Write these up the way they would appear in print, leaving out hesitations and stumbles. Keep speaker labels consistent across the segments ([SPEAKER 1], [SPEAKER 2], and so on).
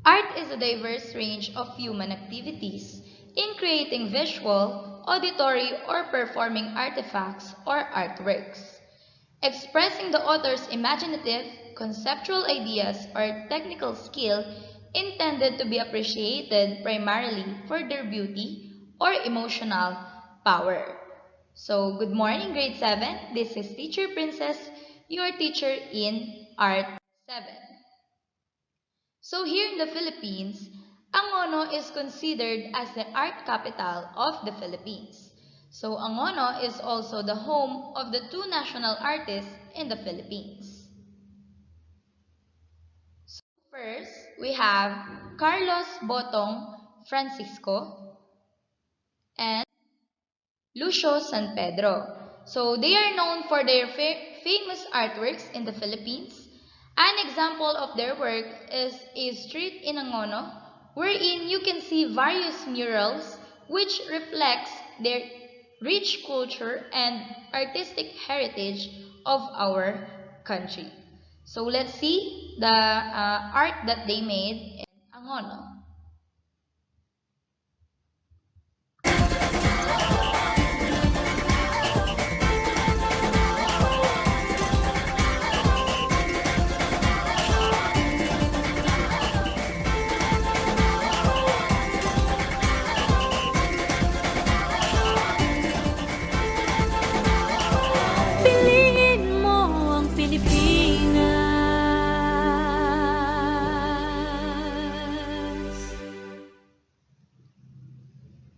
[SPEAKER 1] Art is a diverse range of human activities in creating visual, auditory, or performing artifacts or artworks, expressing the author's imaginative, conceptual ideas or technical skill intended to be appreciated primarily for their beauty or emotional power. So, good morning, grade 7. This is Teacher Princess, your teacher in Art 7. So, here in the Philippines, Angono is considered as the art capital of the Philippines. So, Angono is also the home of the two national artists in the Philippines. So, first, we have Carlos Botong Francisco and Lucio San Pedro. So they are known for their famous artworks in the Philippines. An example of their work is a street in Angono wherein you can see various murals which reflects their rich culture and artistic heritage of our country. So let's see the art that they made in Angono.
[SPEAKER 2] Piliin mo ang Pilipinas.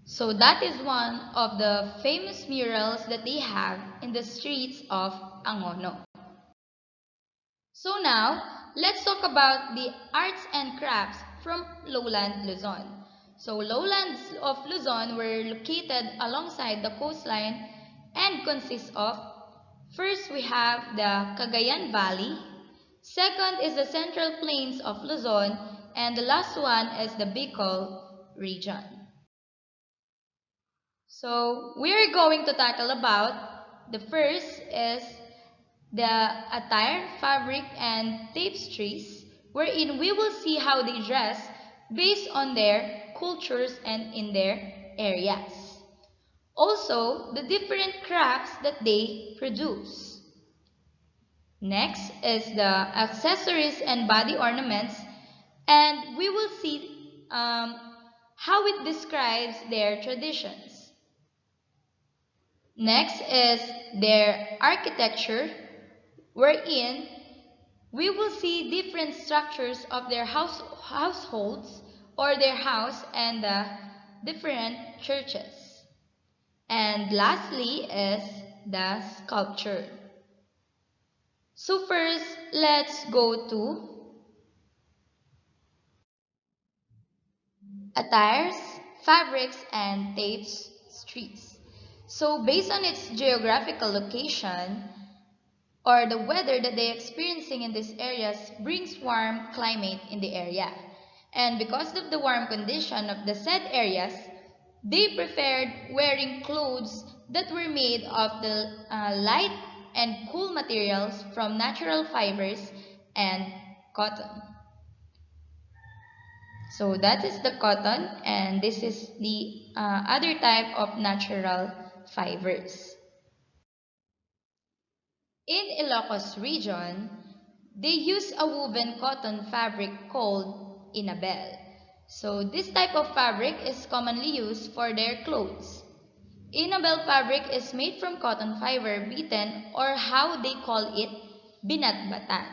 [SPEAKER 1] So that is one of the famous murals that they have in the streets of Angono. So now, let's talk about the arts and crafts from Lowland Luzon. So lowlands of Luzon were located alongside the coastline and consist of, first we have the Cagayan Valley, second is the Central Plains of Luzon, and the last one is the Bicol region. So we're going to tackle about, the first is the attire, fabric, and tapestries, wherein we will see how they dress based on their cultures and in their areas. Also, the different crafts that they produce. Next is the accessories and body ornaments, and we will see how it describes their traditions. Next is their architecture, wherein we will see different structures of their households or their house and the different churches. And lastly is the sculpture. So first, let's go to attires, fabrics, and tapestries. So based on its geographical location, or the weather that they're experiencing in these areas brings warm climate in the area. And because of the warm condition of the said areas, they preferred wearing clothes that were made of the light and cool materials from natural fibers and cotton. So that is the cotton, and this is the other type of natural fibers. In Ilocos region, they use a woven cotton fabric called inabel. So this type of fabric is commonly used for their clothes. Inabel fabric is made from cotton fiber beaten, or how they call it, binatbatan.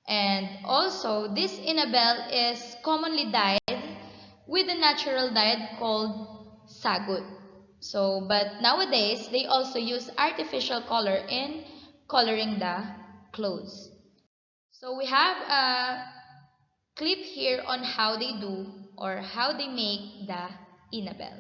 [SPEAKER 1] And also this inabel is commonly dyed with a natural dye called sagut. So but nowadays they also use artificial color in coloring the clothes. So we have a clip here on how they do or how they make the inabel.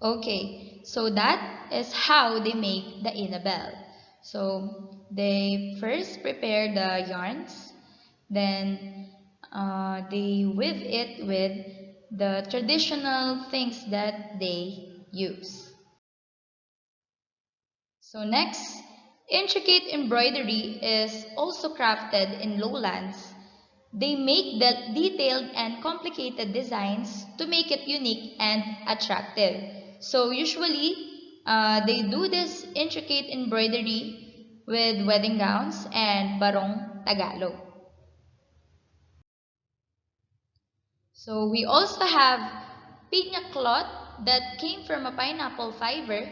[SPEAKER 1] Okay, so that is how they make the inabel. So they first prepare the yarns, then they weave it with the traditional things that they use. So next, intricate embroidery is also crafted in lowlands. They make the detailed and complicated designs to make it unique and attractive. So usually, they do this intricate embroidery with wedding gowns and barong Tagalog. So we also have piña cloth that came from a pineapple fiber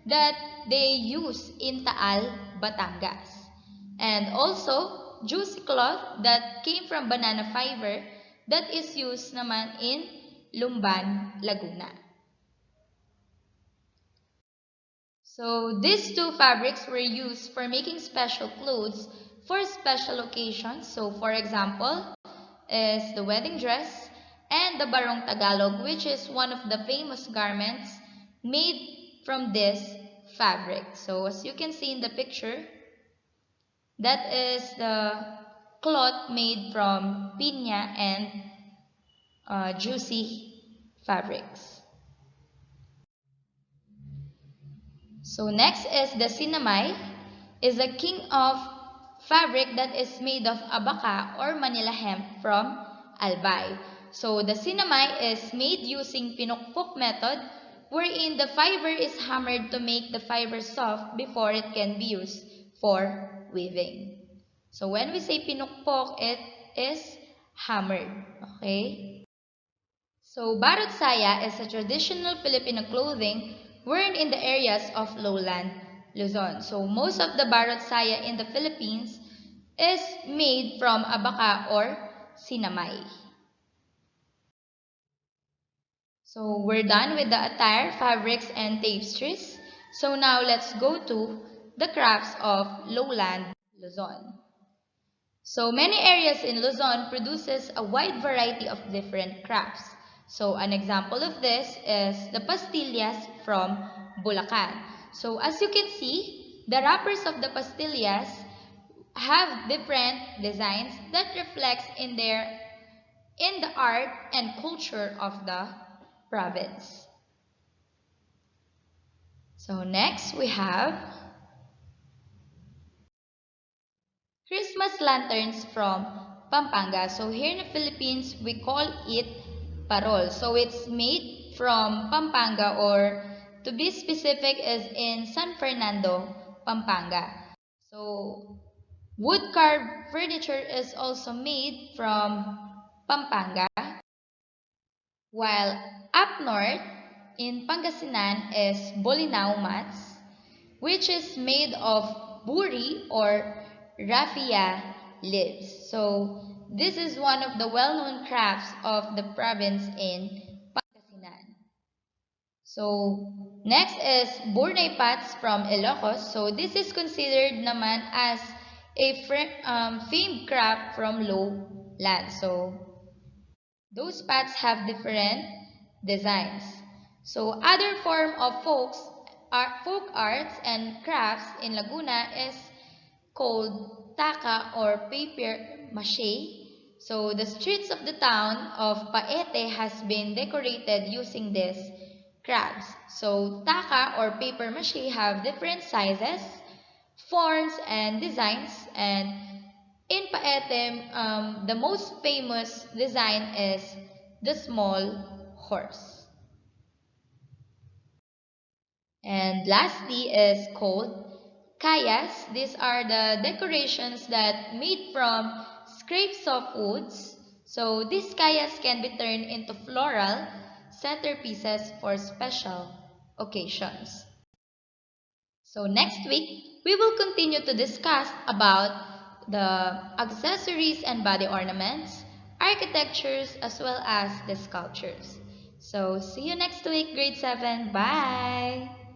[SPEAKER 1] that they use in Taal, Batangas. And also juicy cloth that came from banana fiber that is used naman in Lumban, Laguna. So these two fabrics were used for making special clothes for special occasions. So for example, is the wedding dress and the barong Tagalog, which is one of the famous garments made from this fabric. So as you can see in the picture, that is the cloth made from piña and juicy fabrics. So next is the sinamay, is a king of fabric that is made of abaca or Manila hemp from Albay. So the sinamay is made using pinukpok method wherein the fiber is hammered to make the fiber soft before it can be used for weaving. So when we say pinukpok, it is hammered. Okay? So, Bato Saya is a traditional Filipino clothing worn in the areas of Lowland Luzon. So, most of the Bato Saya in the Philippines is made from abaca or sinamay. So, we're done with the attire, fabrics, and tapestries. So, now let's go to the crafts of Lowland Luzon. So many areas in Luzon produces a wide variety of different crafts. So an example of this is the pastillias from Bulacan. So as you can see, the wrappers of the pastillias have different designs that reflects in the art and culture of the province. So next we have Christmas lanterns from Pampanga. So here in the Philippines, we call it parol. So it's made from Pampanga, or to be specific is in San Fernando, Pampanga. So wood carved furniture is also made from Pampanga, while up north in Pangasinan is Bolinao mats, which is made of buri or raffia leaves. So this is one of the well-known crafts of the province in Pangasinan. So next is Burnay pots from Ilocos. So this is considered naman as a famed craft from lowland. So those pots have different designs. So other form of folk arts and crafts in Laguna is called Taka or paper mache. So the streets of the town of Paete has been decorated using these crafts. So Taka or paper mache have different sizes, forms, and designs, and in Paete, the most famous design is the small horse. And lastly is called Calas. These are the decorations that made from scrapes of woods. So these Calas can be turned into floral centerpieces for special occasions. So next week, we will continue to discuss about the accessories and body ornaments, architectures, as well as the sculptures. So see you next week, grade 7. Bye!